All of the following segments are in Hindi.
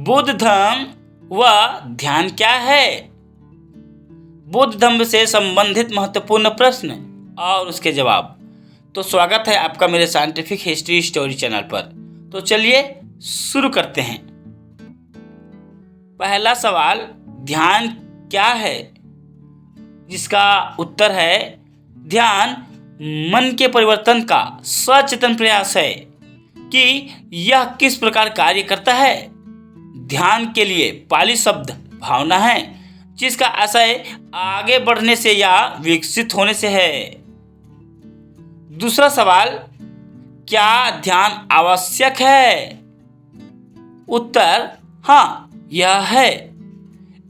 बुद्ध धम्म व ध्यान क्या है? बुद्ध धम्म से संबंधित महत्वपूर्ण प्रश्न और उसके जवाब। तो स्वागत है आपका मेरे साइंटिफिक हिस्ट्री स्टोरी चैनल पर। तो चलिए शुरू करते हैं। पहला सवाल, ध्यान क्या है? जिसका उत्तर है, ध्यान मन के परिवर्तन का सचेतन प्रयास है कि यह किस प्रकार कार्य करता है। ध्यान के लिए पाली शब्द भावना है, जिसका आशय आगे बढ़ने से या विकसित होने से है। दूसरा सवाल, क्या ध्यान आवश्यक है? उत्तर, हाँ, यह है।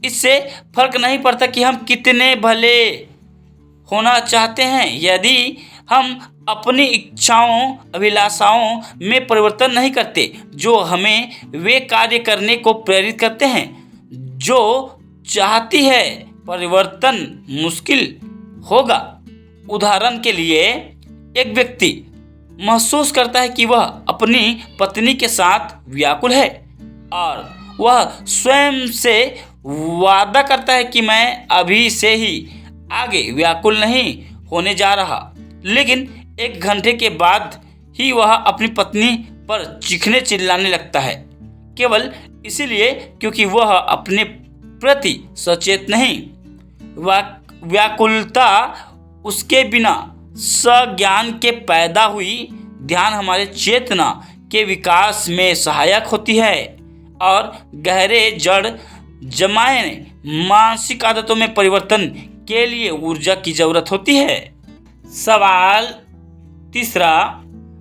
इससे फर्क नहीं पड़ता कि हम कितने भले होना चाहते हैं, यदि हम अपनी इच्छाओं अभिलाषाओं में परिवर्तन नहीं करते जो हमें वे कार्य करने को प्रेरित करते हैं जो चाहती है, परिवर्तन मुश्किल होगा। उदाहरण के लिए, एक व्यक्ति महसूस करता है कि वह अपनी पत्नी के साथ व्याकुल है और वह स्वयं से वादा करता है कि मैं अभी से ही आगे व्याकुल नहीं होने जा रहा, लेकिन 1 घंटे के बाद ही वह अपनी पत्नी पर चीखने चिल्लाने लगता है, केवल इसीलिए क्योंकि वह अपने प्रति सचेत नहीं। व्याकुलता उसके बिना सज्ञान के पैदा हुई। ध्यान हमारे चेतना के विकास में सहायक होती है और गहरे जड़ जमाए मानसिक आदतों में परिवर्तन के लिए ऊर्जा की जरूरत होती है। सवाल तीसरा,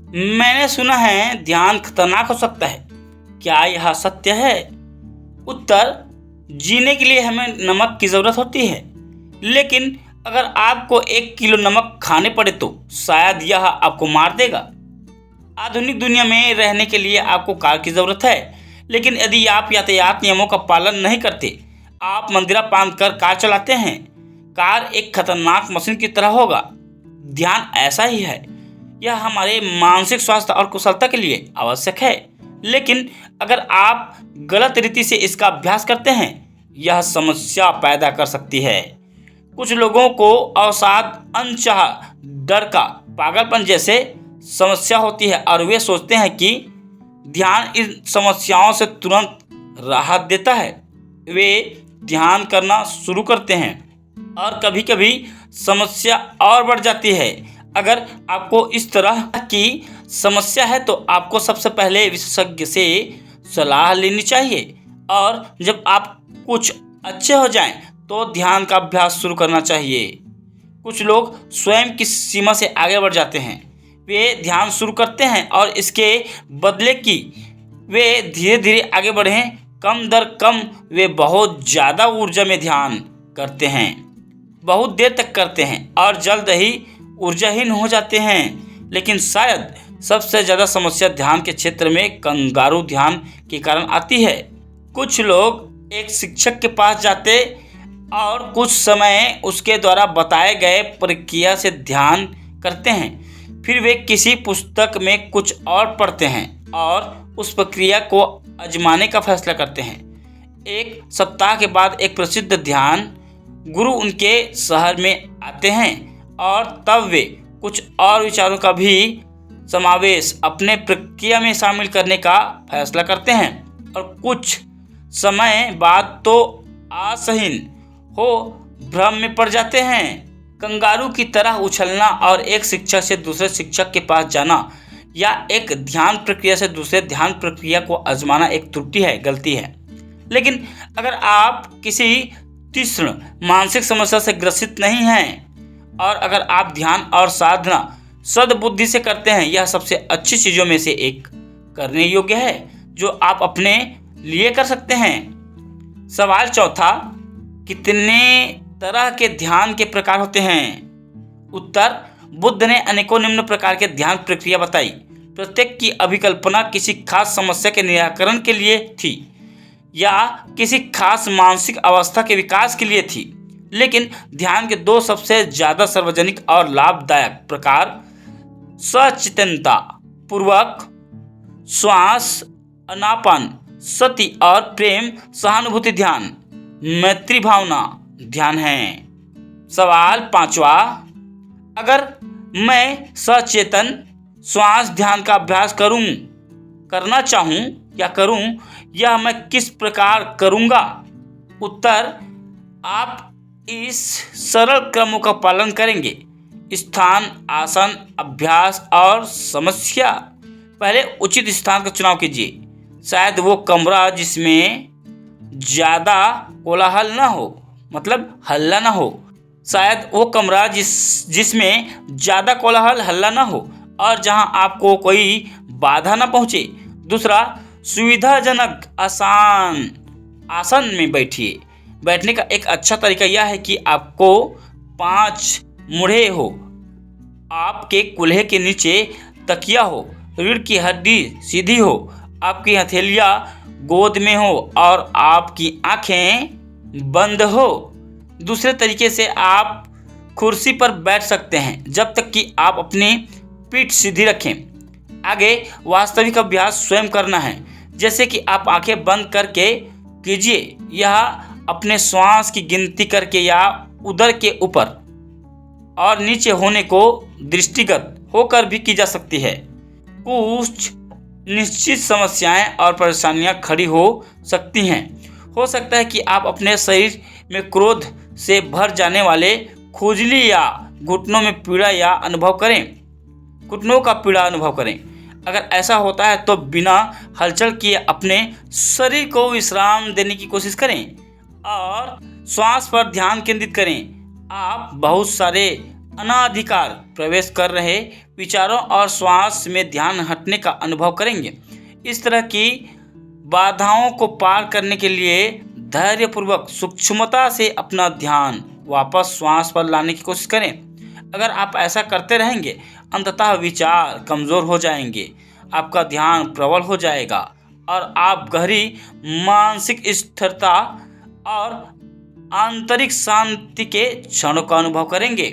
मैंने सुना है ध्यान खतरनाक हो सकता है, क्या यह सत्य है? उत्तर, जीने के लिए हमें नमक की जरूरत होती है, लेकिन अगर आपको 1 किलो नमक खाने पड़े तो शायद यह आपको मार देगा। आधुनिक दुनिया में रहने के लिए आपको कार की जरूरत है, लेकिन यदि आप यातायात नियमों का पालन नहीं करते, आप मंदिरा बांध कर कार चलाते हैं, कार एक खतरनाक मशीन की तरह होगा। ध्यान ऐसा ही है, यह हमारे मानसिक स्वास्थ्य और कुशलता के लिए आवश्यक है, लेकिन अगर आप गलत रीति से इसका अभ्यास करते हैं, यह समस्या पैदा कर सकती है। कुछ लोगों को अवसाद, अनचाहा डर का पागलपन जैसे समस्या होती है और वे सोचते हैं कि ध्यान इन समस्याओं से तुरंत राहत देता है। वे ध्यान करना शुरू करते हैं और कभी कभी समस्या और बढ़ जाती है। अगर आपको इस तरह की समस्या है तो आपको सबसे पहले विशेषज्ञ से सलाह लेनी चाहिए और जब आप कुछ अच्छे हो जाएं तो ध्यान का अभ्यास शुरू करना चाहिए। कुछ लोग स्वयं की सीमा से आगे बढ़ जाते हैं। वे ध्यान शुरू करते हैं और इसके बदले कि वे धीरे धीरे आगे बढ़ें, कम दर कम वे बहुत ज़्यादा ऊर्जा में ध्यान करते हैं, बहुत देर तक करते हैं और जल्द ही ऊर्जाहीन हो जाते हैं। लेकिन शायद सबसे ज़्यादा समस्या ध्यान के क्षेत्र में कंगारू ध्यान के कारण आती है। कुछ लोग एक शिक्षक के पास जाते और कुछ समय उसके द्वारा बताए गए प्रक्रिया से ध्यान करते हैं, फिर वे किसी पुस्तक में कुछ और पढ़ते हैं और उस प्रक्रिया को आजमाने का फैसला करते हैं। 1 सप्ताह के बाद एक प्रसिद्ध ध्यान गुरु उनके शहर में आते हैं और तब वे कुछ और विचारों का भी समावेश अपने प्रक्रिया में शामिल करने का फैसला करते हैं और कुछ समय बाद तो आशाहीन हो भ्रम में पड़ जाते हैं। कंगारू की तरह उछलना और एक शिक्षक से दूसरे शिक्षक के पास जाना या एक ध्यान प्रक्रिया से दूसरे ध्यान प्रक्रिया को आजमाना एक त्रुटि है, गलती है। लेकिन अगर आप किसी तीक्ष्ण मानसिक समस्या से ग्रसित नहीं हैं और अगर आप ध्यान और साधना सद्बुद्धि से करते हैं, यह सबसे अच्छी चीज़ों में से एक करने योग्य है जो आप अपने लिए कर सकते हैं। सवाल चौथा, कितने तरह के ध्यान के प्रकार होते हैं? उत्तर, बुद्ध ने अनेकों निम्न प्रकार के ध्यान प्रक्रिया बताई। प्रत्येक की अभिकल्पना किसी खास समस्या के निराकरण के लिए थी या किसी खास मानसिक अवस्था के विकास के लिए थी। लेकिन ध्यान के 2 सबसे ज़्यादा सार्वजनिक और लाभदायक प्रकार सचेतनता पूर्वक श्वास अनापान सती और प्रेम सहानुभूति ध्यान, मैत्री भावना ध्यान है। सवाल 5वां, अगर मैं सचेतन श्वास ध्यान का अभ्यास करना चाहूँ या करूँ, यह मैं किस प्रकार करूँगा? उत्तर, आप इस सरल क्रमों का पालन करेंगे। स्थान, आसन, अभ्यास और समस्या। पहले उचित स्थान का चुनाव कीजिए। शायद वो कमरा जिसमें ज़्यादा कोलाहल ना हो, मतलब हल्ला ना हो। शायद वो कमरा जिसमें ज़्यादा कोलाहल हल्ला ना हो और जहां आपको कोई बाधा ना पहुंचे। दूसरा, सुविधाजनक आसान आसन में बैठिए। बैठने का एक अच्छा तरीका यह है कि आपको 5 मूढ़े हो, आपके कूल्हे के नीचे तकिया हो, रीढ़ की हड्डी सीधी हो, आपकी हथेलियाँ गोद में हो और आपकी आंखें बंद हो। दूसरे तरीके से आप कुर्सी पर बैठ सकते हैं जब तक कि आप अपनी पीठ सीधी रखें। आगे वास्तविक अभ्यास स्वयं करना है, जैसे कि आप आंखें बंद करके कीजिए। यह अपने श्वास की गिनती करके या उदर के ऊपर और नीचे होने को दृष्टिगत होकर भी की जा सकती है। कुछ निश्चित समस्याएं और परेशानियां खड़ी हो सकती हैं। हो सकता है कि आप अपने शरीर में क्रोध से भर जाने वाले खुजली या घुटनों का पीड़ा अनुभव करें। अगर ऐसा होता है तो बिना हलचल किए अपने शरीर को विश्राम देने की कोशिश करें और श्वास पर ध्यान केंद्रित करें। आप बहुत सारे अनाधिकार प्रवेश कर रहे विचारों और श्वास में ध्यान हटने का अनुभव करेंगे। इस तरह की बाधाओं को पार करने के लिए धैर्यपूर्वक सूक्ष्मता से अपना ध्यान वापस श्वास पर लाने की कोशिश करें। अगर आप ऐसा करते रहेंगे, अंततः विचार कमज़ोर हो जाएंगे, आपका ध्यान प्रबल हो जाएगा और आप गहरी मानसिक स्थिरता और आंतरिक शांति के क्षणों का अनुभव करेंगे।